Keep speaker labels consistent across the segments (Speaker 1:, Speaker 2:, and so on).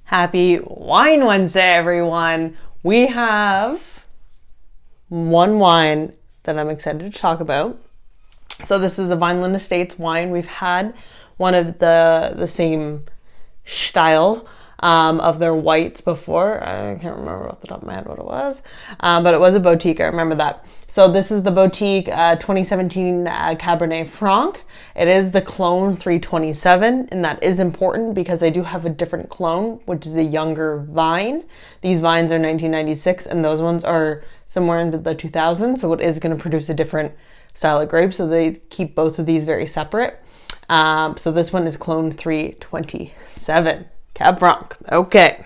Speaker 1: Happy Wine Wednesday, everyone. We have one wine that I'm excited to talk about. So this is a Vineland Estates wine. We've had one of the same style of their whites before. I can't remember off the top of my head what it was, but it was a bo-teek. I remember that. So this is the bo-teek 2017 Cabernet Franc. It is the clone 327, and that is important because they do have a different clone, which is a younger vine. These vines are 1996, and those ones are somewhere into the 2000s, so it is going to produce a different style of grape, so they keep both of these very separate. So this one is clone 327 Cab Franc. Okay.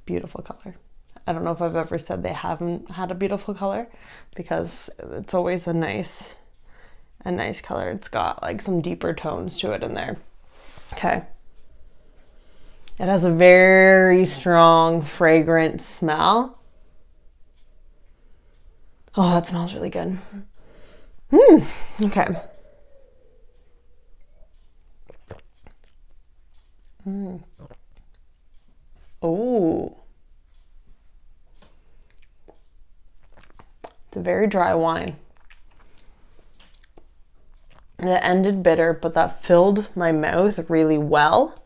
Speaker 1: Beautiful color. I don't know if I've ever said they haven't had a beautiful color, because it's always a nice color. It's got like some deeper tones to it in there. Okay. It has a very strong, fragrant smell. Oh, that smells really good. Okay. Oh. It's a very dry wine. That ended bitter, but that filled my mouth really well.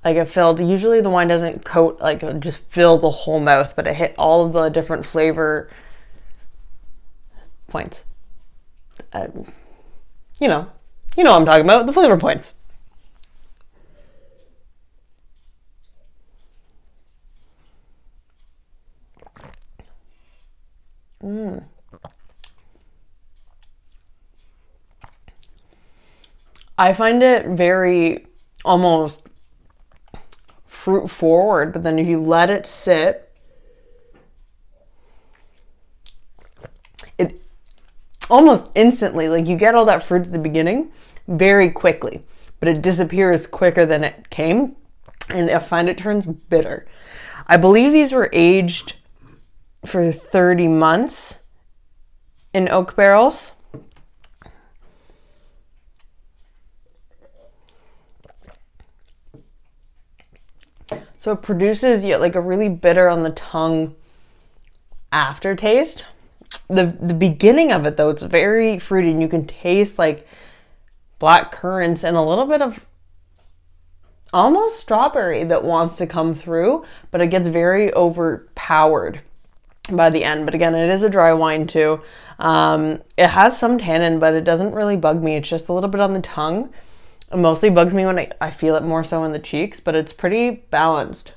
Speaker 1: Like it filled, usually the wine doesn't coat, like just fill the whole mouth, but it hit all of the different flavor points. You know what I'm talking about, the flavor points. I find it very almost fruit forward, but then if you let it sit, it almost instantly, like you get all that fruit at the beginning very quickly, but it disappears quicker than it came, and I find it turns bitter. I believe these were aged for 30 months in oak barrels. So it produces like a really bitter on the tongue aftertaste. The beginning of it though, it's very fruity, and you can taste like black currants and a little bit of almost strawberry that wants to come through, but it gets very overpowered by the end. But again, it is a dry wine too. It has some tannin, but it doesn't really bug me. It's just a little bit on the tongue. It mostly bugs me when I feel it more so in the cheeks, but it's pretty balanced.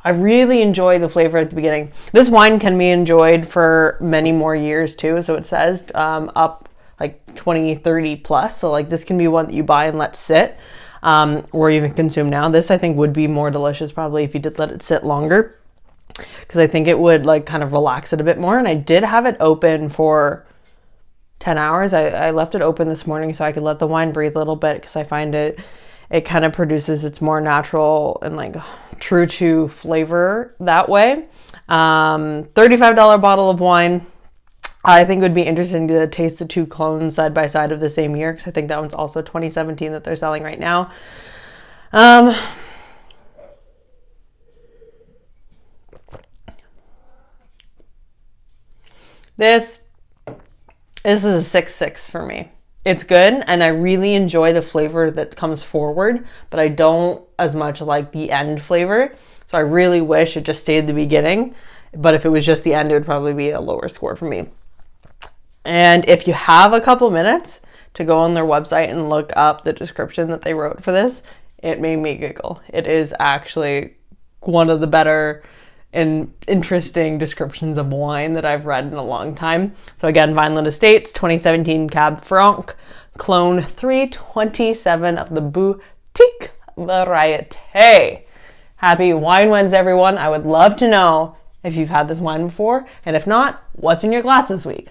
Speaker 1: I really enjoy the flavor at the beginning. This wine can be enjoyed for many more years too. So it says up like 20, 30 plus. So like this can be one that you buy and let sit, or even consume now. This I think would be more delicious probably if you did let it sit longer, because I think it would like kind of relax it a bit more. And I did have it open for 10 hours. I left it open this morning so I could let the wine breathe a little bit, because I find it kind of produces its more natural and like true to flavor that way. $35 bottle of wine. I think it would be interesting to taste the two clones side by side of the same year, because I think that one's also 2017 that they're selling right now. This is a 6.6 for me. It's good, and I really enjoy the flavor that comes forward, but I don't as much like the end flavor. So I really wish it just stayed the beginning, but if it was just the end, it would probably be a lower score for me. And if you have a couple minutes to go on their website and look up the description that they wrote for this, it made me giggle. It is actually one of the better and interesting descriptions of wine that I've read in a long time. So again, Vineland Estates 2017 Cab Franc, clone 327 of the bo-teek variety. Happy Wine Wednesday, everyone. I would love to know if you've had this wine before, and if not, what's in your glass this week?